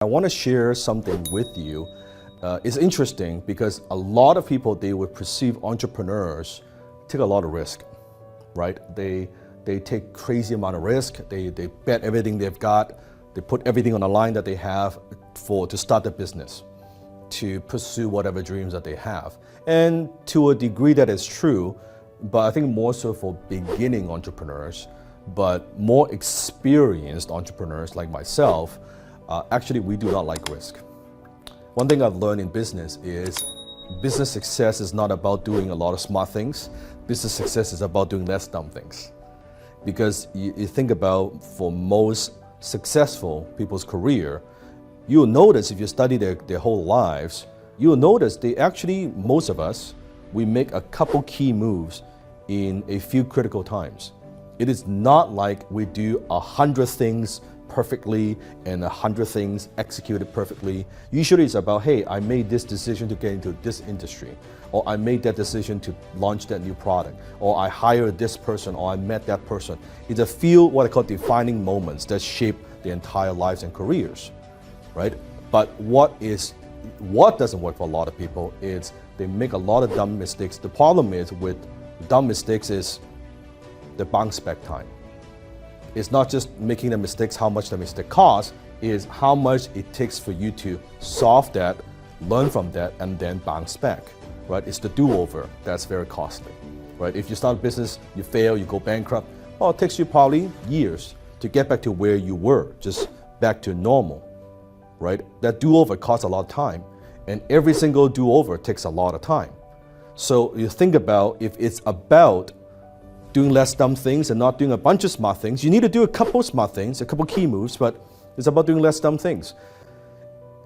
I want to share something with you. It's interesting because a lot of people, they would perceive entrepreneurs take a lot of risk, right? They take crazy amount of risk. They bet everything they've got. They put everything on the line that they have to start a business, to pursue whatever dreams that they have. And to a degree that is true, but I think more so for beginning entrepreneurs, but more experienced entrepreneurs like myself, actually we do not like risk. One thing I've learned in business is business success is not about doing a lot of smart things. Business success is about doing less dumb things. Because you think about, for most successful people's career, you'll notice if you study their whole lives, you'll notice they actually, most of us, we make a couple key moves in a few critical times. It is not like we do 100 things perfectly and 100 things executed perfectly. Usually it's about, hey, I made this decision to get into this industry, or I made that decision to launch that new product, or I hired this person, or I met that person. It's a few what I call defining moments that shape the entire lives and careers, right? But what doesn't work for a lot of people is they make a lot of dumb mistakes. The problem is with dumb mistakes is the bounce back time. It's not just making the mistakes, how much the mistake costs, is how much it takes for you to solve that, learn from that, and then bounce back, right? It's the do-over that's very costly, right? If you start a business, you fail, you go bankrupt, well, it takes you probably years to get back to where you were, just back to normal, right? That do-over costs a lot of time, and every single do-over takes a lot of time. So you think about, if it's about doing less dumb things and not doing a bunch of smart things, you need to do a couple smart things, a couple key moves, but it's about doing less dumb things.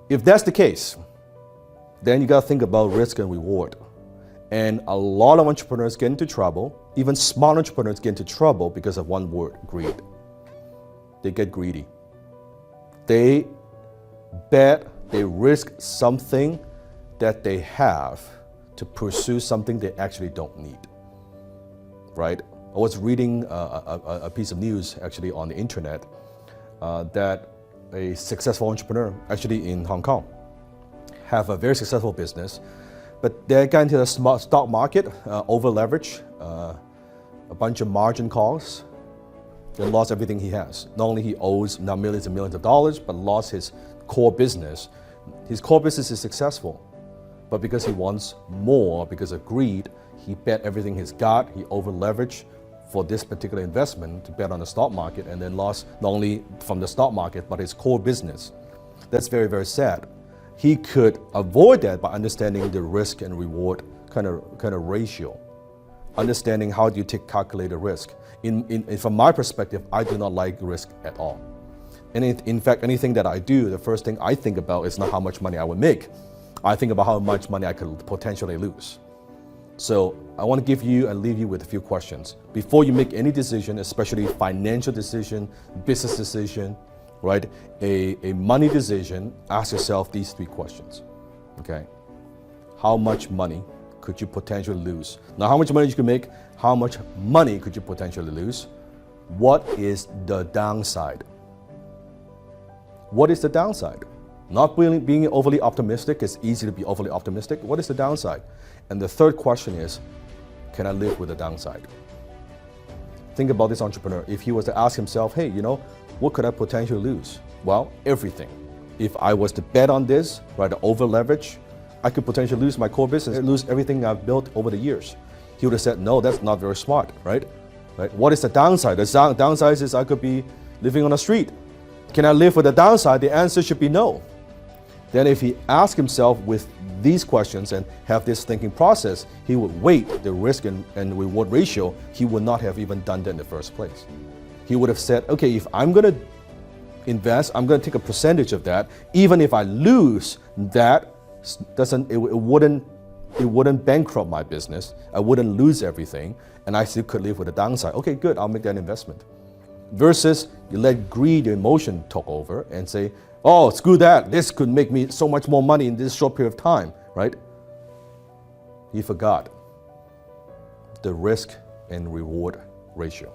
If that's the case, then you got to think about risk and reward. And a lot of entrepreneurs get into trouble, even smart entrepreneurs get into trouble because of one word: greed. They get greedy. They bet, they risk something that they have to pursue something they actually don't need, right? I was reading a piece of news actually on the internet that a successful entrepreneur, actually in Hong Kong, have a very successful business, but they got into the stock market, over leverage, a bunch of margin calls. They lost everything he has. Not only he owes now millions and millions of dollars, but lost his core business. His core business is successful, but because he wants more, because of greed, he bet everything he's got. He over leveraged for this particular investment to bet on the stock market, and then lost not only from the stock market, but his core business. That's very, very sad. He could avoid that by understanding the risk and reward kind of ratio. Understanding how do you take calculated risk. From my perspective, I do not like risk at all. And in fact, anything that I do, the first thing I think about is not how much money I would make. I think about how much money I could potentially lose. So I want to give you and leave you with a few questions. Before you make any decision, especially financial decision, business decision, right? A money decision, ask yourself these 3 questions, okay? How much money could you potentially lose? Now, how much money you can make, how much money could you potentially lose? What is the downside? What is the downside? Not being overly optimistic. It's easy to be overly optimistic. What is the downside? And the third question is, can I live with the downside? Think about this entrepreneur. If he was to ask himself, hey, what could I potentially lose? Well, everything. If I was to bet on this, right, over leverage, I could potentially lose my core business, lose everything I've built over the years. He would have said, no, that's not very smart, right? What is the downside? The downside is I could be living on the street. Can I live with the downside? The answer should be no. Then if he asks himself with these questions and have this thinking process, he would weight the risk and reward ratio. He would not have even done that in the first place. He would have said, okay, if I'm going to invest, I'm going to take a percentage of that. Even if I lose, that it wouldn't bankrupt my business. I wouldn't lose everything, and I still could live with the downside. Okay, good, I'll make that investment. Versus you let greed, your emotion take over and say, oh, screw that, this could make me so much more money in this short period of time, right? He forgot the risk and reward ratio.